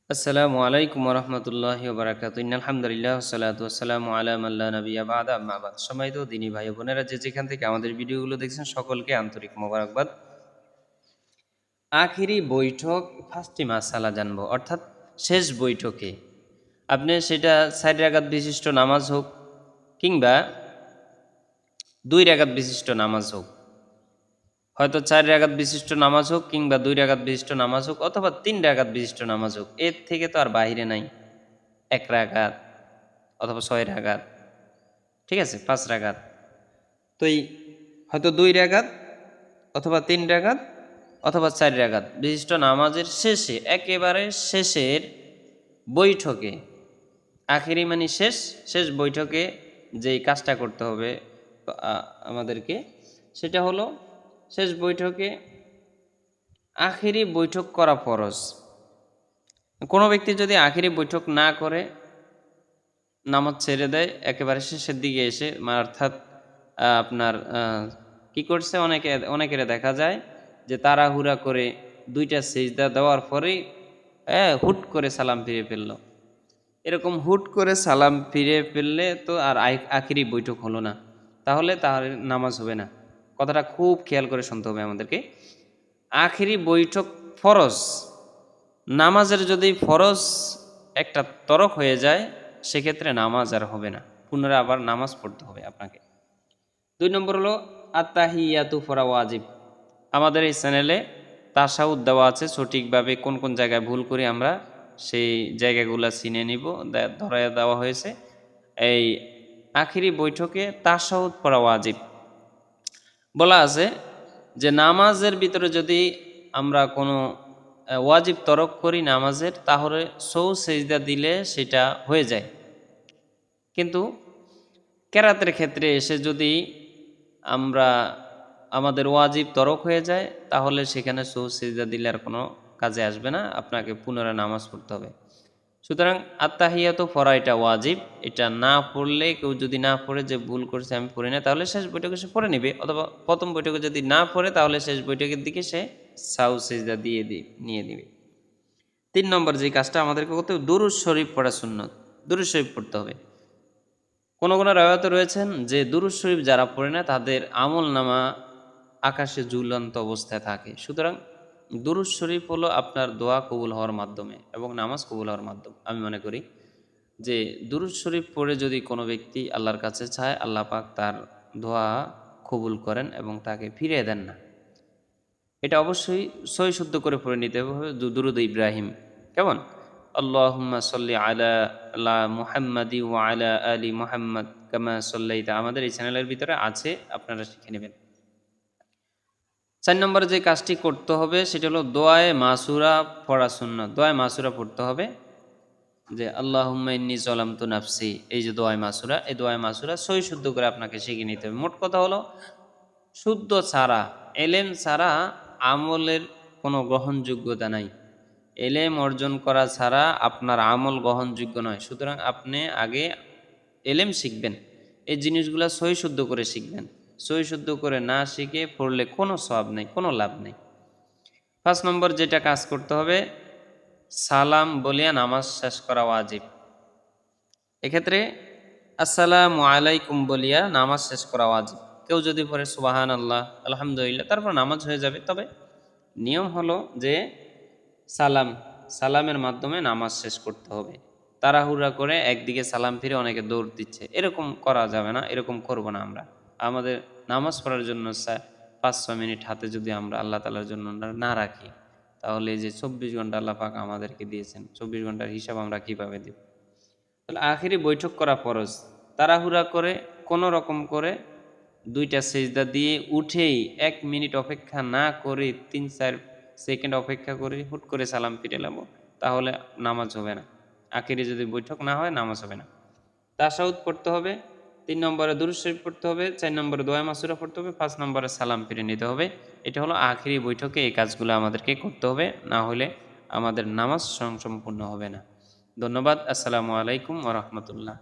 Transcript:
আসসালামু আলাইকুম ওরহমতুল্লাহি ওবারাকাতুহু ইন্নাল হামদুলিল্লাহ ওয়াসসালাতু ওয়াসসালামু আলা মান লা নাবিয়্যা বা'দা আম্মা বা'দ। সম্মানিত দিনী ভাই ও বোনেরা, যে যেখান থেকে আমাদের ভিডিওগুলো দেখছেন সকলকে আন্তরিক মোবারকবাদ। আখিরি বৈঠক ফার্স্টে মাসালা জানবো, অর্থাৎ শেষ বৈঠকে আপনি সেটা 4 রাকাত বিশিষ্ট নামাজ হোক কিংবা 2 রাকাত বিশিষ্ট নামাজ হোক, হয়তো 4 রাকাত বিশিষ্ট নামাজ হোক কিংবা 2 রাকাত বিশিষ্ট নামাজ হোক অথবা 3 রাকাত বিশিষ্ট নামাজ হোক, এর থেকে তো আর বাহিরে নাই 1 রাকাত অথবা 6 রাকাত, ঠিক আছে, 5 রাকাত। তো এই হয়তো 2 রাকাত অথবা 3 রাকাত অথবা 4 রাকাত বিশিষ্ট নামাজের শেষে, একেবারে শেষের বৈঠকে, আখেরি মানে শেষ শেষ বৈঠকে যেই কাজটা করতে হবে আমাদেরকে, সেটা হলো শেষ বৈঠকে আখেরি বৈঠক করা ফরজ। কোনো ব্যক্তি যদি আখেরি বৈঠক না করে নামাজ ছেড়ে দেয় একেবারে শেষের দিকে এসে, অর্থাৎ আপনার কি করছে, অনেকের দেখা যায় যে তাড়াহুড়া করে 2টা সিজদা দেওয়ার পরেই হুট করে সালাম ফিরে ফেলল। এরকম হুট করে সালাম ফিরে ফেললে তো আর আখিরি বৈঠক হলো না, তাহলে তার নামাজ হবে না। কথাটা খুব খেয়াল করে শুনতে হবে আমাদেরকে। আখিরি বৈঠক ফরজ, নামাজের যদি ফরজ একটা তরক হয়ে যায় সেক্ষেত্রে নামাজ আর হবে না, পুনরায় আবার নামাজ পড়তে হবে আপনাকে। 2 নম্বর হলো আত্তাহিয়াতু ফরা ওয়াজিব। আমাদের এই চ্যানেলে তাশাহুদ দেওয়া আছে, সঠিকভাবে কোন কোন জায়গায় ভুল করি আমরা সেই জায়গাগুলো চিনে নিব, ধরাইয়া দেওয়া হয়েছে। এই আখিরি বৈঠকে তাশাহুদ পড়া ওয়াজিব। বলা আছে যে নামাজের ভিতরে যদি আমরা কোনো ওয়াজিব তরক করি নামাজের, তাহলে সৌ সেজদা দিলে সেটা হয়ে যায়। কিন্তু কেরাতের ক্ষেত্রে এসে যদি আমরা আমাদের ওয়াজিব তরক হয়ে যায়, তাহলে সেখানে সৌ সেজদা দিলে আর কোনো কাজে আসবে না, আপনাকে পুনরায় নামাজ পড়তে হবে। সুতরাং আত্তাহিয়াতু পড়া এটা ওয়াজিব, এটা না পড়লে, কেউ যদি না পড়ে যে ভুল করছে আমি পড়ি না, তাহলে শেষ বৈঠকে সে পড়ে নেবে, অথবা প্রথম বৈঠকে যদি না পড়ে তাহলে শেষ বৈঠকের দিকে সে সাউ সেজদা নিয়ে দিবে। 3 নম্বর যে কাজটা আমাদেরকে করতে হবে, দুরূদ শরীফ পড়া সুন্নত। দুরূদ শরীফ পড়তে হবে। কোনো কোনো রাওয়ায়াতে রয়েছেন যে দুরূদ শরীফ যারা পড়ে না তাদের আমল নামা আকাশে ঝুলন্ত অবস্থায় থাকে। সুতরাং দুরূদ শরীফ হলো আপনার দোয়া কবুল হওয়ার মাধ্যমে এবং নামাজ কবুল হওয়ার মাধ্যম। আমি মনে করি যে দুরূদ শরীফ পড়ে যদি কোনো ব্যক্তি আল্লাহর কাছে চায়, আল্লাহ পাক তার দোয়া কবুল করেন এবং তাকে ফিরিয়ে দেন না। এটা অবশ্যই সহি শুদ্ধ করে পড়ে নিতে হবে। দুরূদ ইব্রাহিম কেমন, আল্লাহুম্মা সাল্লি আলা মুহাম্মাদি ওয়া আলা আলি মুহাম্মাদ কামা সাল্লাইতা, আমাদের এই চ্যানেলের ভিতরে আছে, আপনারা শিখে নেবেন। 4 নম্বরে যে কাজটি করতে হবে সেটা হলো দোয়ায়ে মাসুরা পড়া সুন্নাত। দোয়ায়ে মাসুরা পড়তে হবে যে আল্লাহুম্মা ইন্নী যালামতু নাফসি, এই যে দোয়ায়ে মাসুরা, এই দোয়ায়ে মাসুরা সহি শুদ্ধ করে আপনাকে শিখে নিতে হবে। মোট কথা হলো শুদ্ধ ছাড়া, এলেম ছাড়া আমলের কোনো গ্রহণযোগ্যতা নাই। এলেম অর্জন করা ছাড়া আপনার আমল গ্রহণযোগ্য নয়। সুতরাং আপনি আগে এলেম শিখবেন, এই জিনিসগুলো সহি শুদ্ধ করে শিখবেন। সহি শুদ্ধ করে না শিখে পড়লে কোনো সওয়াব নেই, কোনো লাভ নেই। 5 নম্বর যেটা কাজ করতে হবে, সালাম বলিয়া নামাজ শেষ করা ওয়াজিব। এক্ষেত্রে আসসালামু আলাইকুম বলিয়া নামাজ শেষ করা ওয়াজিব। কেউ যদি পড়ে সুবহানাল্লাহ, আলহামদুলিল্লাহ, তারপর নামাজ হয়ে যাবে। তবে নিয়ম হলো যে সালামের মাধ্যমে নামাজ শেষ করতে হবে। তাড়াহুড়া করে একদিকে সালাম ফিরে অনেকে দৌড় দিচ্ছে, এরকম করা যাবে না, এরকম করব না আমরা। আমাদের নামাজ পড়ার জন্য 5-6 মিনিট হাতে যদি আমরা আল্লাহ তাআলার জন্য না রাখি, তাহলে এই যে 24 ঘন্টা আল্লাহ পাক আমাদেরকে দিয়েছেন, 24 ঘন্টার হিসাব আমরা কিভাবে দেব? তাহলে আখেরি বৈঠক করা ফরজ। তাড়াহুড়া করে কোনো রকম করে 2টা সেজদা দিয়ে উঠেই 1 মিনিট অপেক্ষা না করে 3-4 সেকেন্ড অপেক্ষা করে হুট করে সালাম ফিরে এলাম, তাহলে নামাজ হবে না। আখেরি যদি বৈঠক না হয় নামাজ হবে না। তাশাহুদ পড়তে হবে, 3 নম্বরে দুরূদ শরীফ পড়তে হবে, 4 নম্বরে দোয়া মাসুরা পড়তে হবে, 5 নম্বরে সালাম ফিরে নিতে হবে। এটা হলো আখেরি বৈঠকে এই কাজগুলো আমাদেরকে করতে হবে, না হলে আমাদের নামাজ সম্পূর্ণ হবে না। ধন্যবাদ। আসসালামু আলাইকুম ওয়া রাহমাতুল্লাহ।